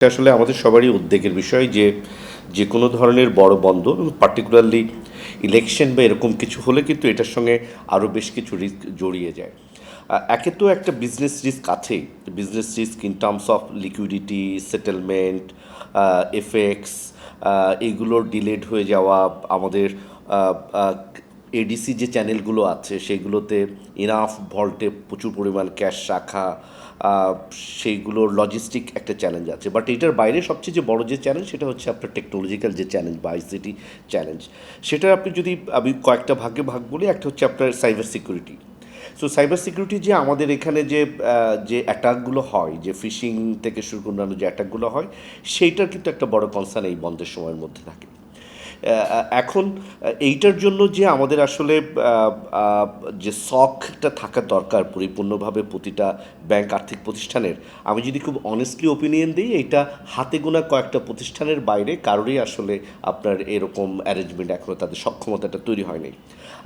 এটা আসলে আমাদের সবারই উদ্বেগের বিষয় যে যে কোনো ধরনের বড় বন্ধ এবং পার্টিকুলারলি ইলেকশন বা এরকম কিছু হলে কিন্তু এটার সঙ্গে আরও বেশ কিছু রিস্ক জড়িয়ে যায়। একে তো একটা বিজনেস রিস্ক আছেই। Business risk in terms of liquidity, settlement, FX, এইগুলোর ডিলেড হয়ে যাওয়া, আমাদের এডিসি যে চ্যানেলগুলো আছে সেগুলোতে ইনাফ ভল্টে প্রচুর পরিমাণ ক্যাশ রাখা, আহ, সেইগুলোর লজিস্টিক একটা চ্যালেঞ্জ আছে। বাট এটার বাইরে সবচেয়ে যে বড় যে চ্যালেঞ্জ সেটা হচ্ছে আপনার টেকনোলজিক্যাল যে চ্যালেঞ্জ বা আইসিটি চ্যালেঞ্জ। সেটা আপনি যদি আমি কয়েকটা ভাগে ভাগ বলি, একটা হচ্ছে আপনার cyber security. So cyber security যে আমাদের এখানে যে অ্যাটাকগুলো হয়, যে ফিশিং থেকে শুরু করে অন্যান্য যে অ্যাটাকগুলো হয়, সেইটার কিন্তু একটা বড় কনসার্ন এই বন্ধের সময়ের মধ্যে থাকে। এখন এইটার জন্য যে আমাদের আসলে যে শখটা থাকা দরকার পরিপূর্ণভাবে প্রতিটা ব্যাংক আর্থিক প্রতিষ্ঠানের, আমি যদি খুব অনেস্টলি ওপিনিয়ন দিই, এইটা হাতে গোনা কয়েকটা প্রতিষ্ঠানের বাইরে কারোরই আসলে আপনার এরকম অ্যারেঞ্জমেন্ট এখনও তাদের সক্ষমতাটা তৈরি হয়নি।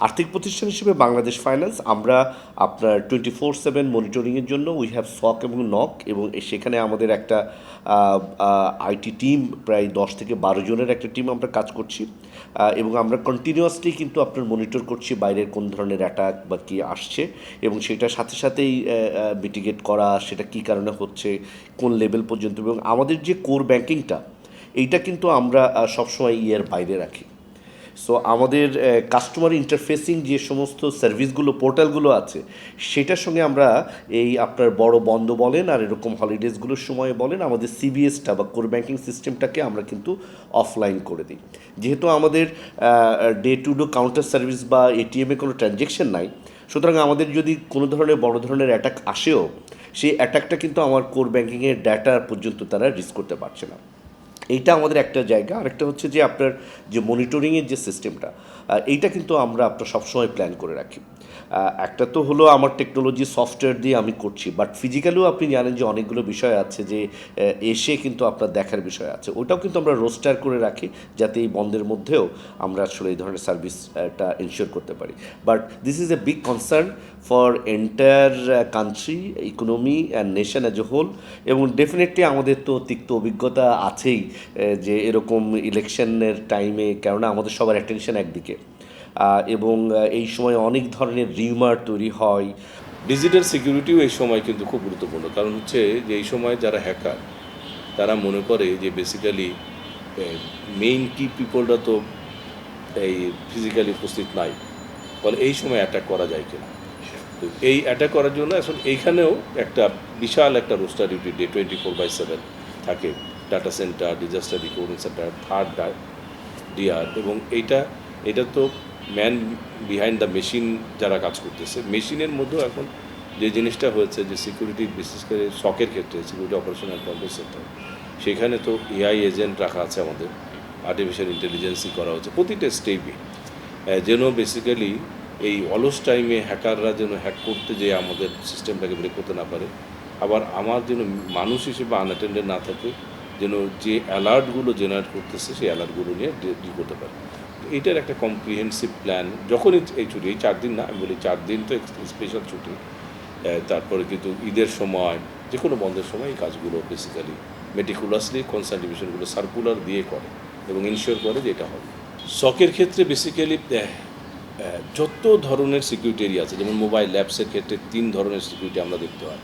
আর্থিক প্রতিষ্ঠান হিসেবে বাংলাদেশ ফাইন্যান্স আমরা আপনার 24/7 মনিটরিংয়ের জন্য উই হ্যাভ সক এবং নক, এবং সেখানে আমাদের একটা আইটি টিম প্রায় 10 থেকে 12 জনের একটা টিম আমরা কাজ করছি। এবং আমরা কন্টিনিউয়াসলি কিন্তু আপনার মনিটর করছি বাইরের কোন ধরনের অ্যাটাক বা কী আসছে, এবং সেটার সাথে সাথেই মিটিগেট করা, সেটা কী কারণে হচ্ছে, কোন লেভেল পর্যন্ত, এবং আমাদের যে কোর ব্যাংকিংটা এইটা কিন্তু আমরা সবসময় ইয়ের বাইরে রাখি। সো আমাদের কাস্টমার ইন্টারফেসিং যে সমস্ত সার্ভিসগুলো, পোর্টালগুলো আছে, সেটার সঙ্গে আমরা এই আপনার বড় বন্ধ বলেন আর এরকম হলিডেজগুলোর সময় বলেন, আমাদের সিবিএসটা বা কোর ব্যাংকিং সিস্টেমটাকে আমরা কিন্তু অফলাইন করে দিই। যেহেতু আমাদের day to day counter service বা এটিএমে কোনো ট্রানজ্যাকশন নাই, সুতরাং আমাদের যদি কোনো ধরনের বড় ধরনের অ্যাটাক আসেও, সেই অ্যাটাকটা কিন্তু আমার কোর ব্যাংকিংয়ের ডাটা পর্যন্ত তারা রিস্ক করতে পারছে না। এইটা আমাদের একটা জায়গা। আরেকটা হচ্ছে যে আপনার যে মনিটরিংয়ের যে সিস্টেমটা, এইটা কিন্তু আমরা আপনার সবসময় প্ল্যান করে রাখি। একটা তো হলো আমার টেকনোলজি সফটওয়্যার দিয়ে আমি করছি, বাট ফিজিক্যালিও আপনি জানেন যে অনেকগুলো বিষয় আছে যে এসে কিন্তু আপনার দেখার বিষয় আছে, ওটাও কিন্তু আমরা রোস্টার করে রাখি, যাতে এই বন্ধের মধ্যেও আমরা আসলে এই ধরনের সার্ভিসটা এনশিওর করতে পারি। But this is a big concern for entire country, economy and nation as a whole. এবং ডেফিনেটলি আমাদের তো তিক্ত অভিজ্ঞতা আছেই, যে এরকম ইলেকশনের টাইমে, কেননা আমাদের সবার অ্যাটেনশন একদিকে, এবং এই সময় অনেক ধরনের রিউমার তৈরি হয়। ডিজিটাল সিকিউরিটিও এই সময় কিন্তু খুব গুরুত্বপূর্ণ, কারণ হচ্ছে যে এই সময় যারা হ্যাকার তারা মনে করে যে বেসিক্যালি মেইন কি পিপলরা তো এই ফিজিক্যালি উপস্থিত নাই, ফলে এই সময় অ্যাটাক করা যায় কিনা। তো এই অ্যাটাক করার জন্য এখন এইখানেও একটা বিশাল একটা রোস্টার ডিউটি ডে 24/7 থাকে। Data centre, disaster recovery centre, third DR, এবং এটা তো ম্যান বিহাইন্ড দ্য মেশিন যারা কাজ করতেছে। মেশিনের মধ্যেও এখন যে জিনিসটা হয়েছে যে সিকিউরিটি, বিশেষ করে শকের ক্ষেত্রে security operation and control centre, সেখানে তো এআই এজেন্ট রাখা আছে, আমাদের আর্টিফিশিয়াল ইন্টেলিজেন্সই করা হচ্ছে প্রতিটা স্টেপে, যেন বেসিক্যালি এই অলস টাইমে হ্যাকাররা যেন হ্যাক করতে যেয়ে আমাদের সিস্টেমটাকে ব্রেক করতে না পারে। আবার আমার যেন মানুষ হিসেবে আনঅ্যাটেন্ডেড না থাকে, যেন যে অ্যালার্টগুলো জেনারেট করতেছে সেই অ্যালার্টগুলো নিয়ে ডিল করতে পারে। এইটার একটা কম্প্রিহেন্সিভ প্ল্যান যখনই এই ছুটি, এই 4 দিন না, আমি বলি 4 দিন তো স্পেশাল ছুটি, তারপরে কিন্তু ঈদের সময়, যে কোনো বন্ধের সময় এই কাজগুলো বেসিক্যালি মেটিকুলাসলি কনসার্ন ডিভিশনগুলো সার্কুলার দিয়ে করে এবং ইনশিওর করে যে এটা হবে। শকের ক্ষেত্রে বেসিক্যালি যত ধরনের সিকিউরিটি এরিয়া আছে, যেমন মোবাইল অ্যাপসের ক্ষেত্রে 3 ধরনের সিকিউরিটি আমরা দেখতে হয়।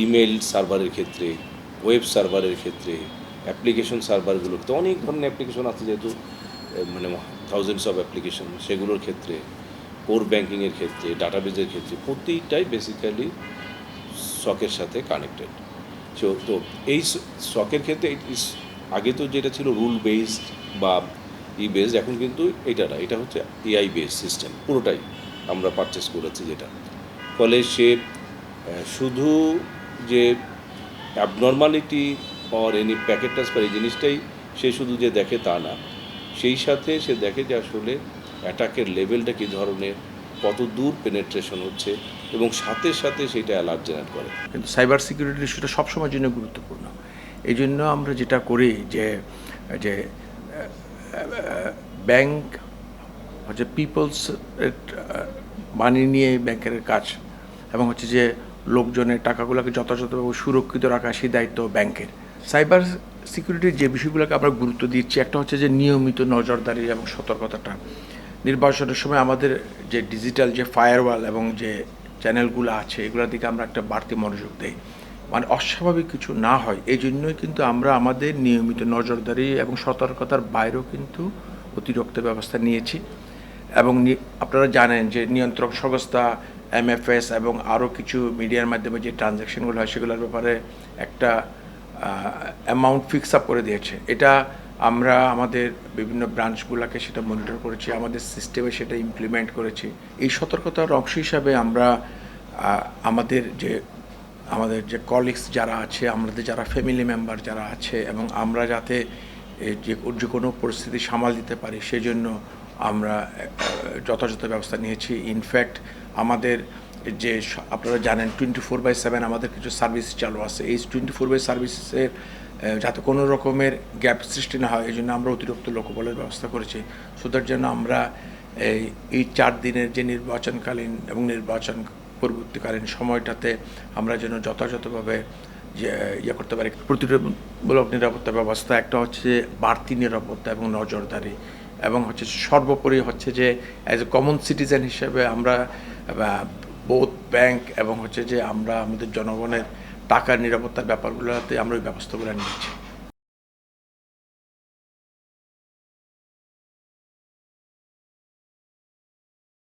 ইমেল সার্ভারের ক্ষেত্রে, ওয়েব সার্ভারের ক্ষেত্রে, অ্যাপ্লিকেশন সার্ভারগুলোতে অনেক ধরনের অ্যাপ্লিকেশন আছে, যেহেতু মানে থাউজেন্ডস অফ অ্যাপ্লিকেশন, সেগুলোর ক্ষেত্রে, কোর ব্যাঙ্কিংয়ের ক্ষেত্রে, ডাটাবেজের ক্ষেত্রে, প্রতিটাই বেসিক্যালি শকের সাথে কানেক্টেড। তো এই শকের ক্ষেত্রে আগে তো যেটা ছিল রুল বেসড বা বেসড, এখন কিন্তু এটা না, এটা হচ্ছে এআই বেসড সিস্টেম পুরোটাই আমরা পারচেস করেছি যেটা। ফলে সে শুধু যে abnormality or any packet transfer এই জিনিসটাই সে শুধু যে দেখে তা না, সেই সাথে সে দেখে যে আসলে অ্যাটাকের লেভেলটা কী ধরনের, কত দূর পেনেট্রেশন হচ্ছে, এবং সাথে সাথে সেইটা অ্যালার্ট জেনারেট করে। কিন্তু সাইবার সিকিউরিটির ইস্যুটা সবসময়ের জন্য গুরুত্বপূর্ণ। এই জন্য আমরা যেটা করি যে যে ব্যাংক হচ্ছে পিপলস মানি নিয়ে ব্যাংকের কাজ, এবং হচ্ছে যে লোকজনের টাকাগুলোকে যথাযথভাবে সুরক্ষিত রাখা সেই দায়িত্ব ব্যাংকের। সাইবার সিকিউরিটির যে বিষয়গুলোকে আমরা গুরুত্ব দিচ্ছি, একটা হচ্ছে যে নিয়মিত নজরদারি এবং সতর্কতাটা। নির্বাচনের সময় আমাদের যে ডিজিটাল যে ফায়ারওয়াল এবং যে চ্যানেলগুলো আছে এগুলোর দিকে আমরা একটা বাড়তি মনোযোগ দেই, মানে অস্বাভাবিক কিছু না হয় এই জন্যই কিন্তু আমরা আমাদের নিয়মিত নজরদারি এবং সতর্কতার বাইরেও কিন্তু অতিরিক্ত ব্যবস্থা নিয়েছি। এবং আপনারা জানেন যে নিয়ন্ত্রক সংস্থা MFS এবং আরও কিছু মিডিয়ার মাধ্যমে যে ট্রানজ্যাকশনগুলো হয় সেগুলোর ব্যাপারে একটা অ্যামাউন্ট ফিক্স আপ করে দিয়েছে। এটা আমরা আমাদের বিভিন্ন ব্রাঞ্চগুলোকে সেটা মনিটর করেছি, আমাদের সিস্টেমে সেটা ইমপ্লিমেন্ট করেছি। এই সতর্কতার অংশ হিসাবে আমরা আমাদের যে কলিগস যারা আছে, আমাদের যারা ফ্যামিলি মেম্বার যারা আছে এবং আমরা যাতে যে কোনো পরিস্থিতি সামাল দিতে পারি সেজন্য আমরা যথাযথ ব্যবস্থা নিয়েছি। ইনফ্যাক্ট আমাদের যে আপনারা জানেন 24/7 আমাদের কিছু সার্ভিস চালু আছে। এই 24/7 সার্ভিসের যাতে কোনো রকমের গ্যাপ সৃষ্টি না হয় এই জন্য আমরা অতিরিক্ত লোকবলের ব্যবস্থা করেছি। সুতরাং জন্য আমরা এই 4 দিনের যে নির্বাচনকালীন এবং নির্বাচন পরবর্তীকালীন সময়টাতে আমরা যেন যথাযথভাবে যে করতে পারি প্রতিরোধমূলক নিরাপত্তা ব্যবস্থা। একটা হচ্ছে বাড়তি নিরাপত্তা এবং নজরদারি, এবং হচ্ছে সর্বোপরি হচ্ছে যে অ্যাজ এ কমন সিটিজেন হিসেবে আমরা বোথ ব্যাংক এবং হচ্ছে যে আমরা আমাদের জনগণের টাকার নিরাপত্তার ব্যাপারগুলোতে আমরা ওই ব্যবস্থাগুলো নিয়েছি।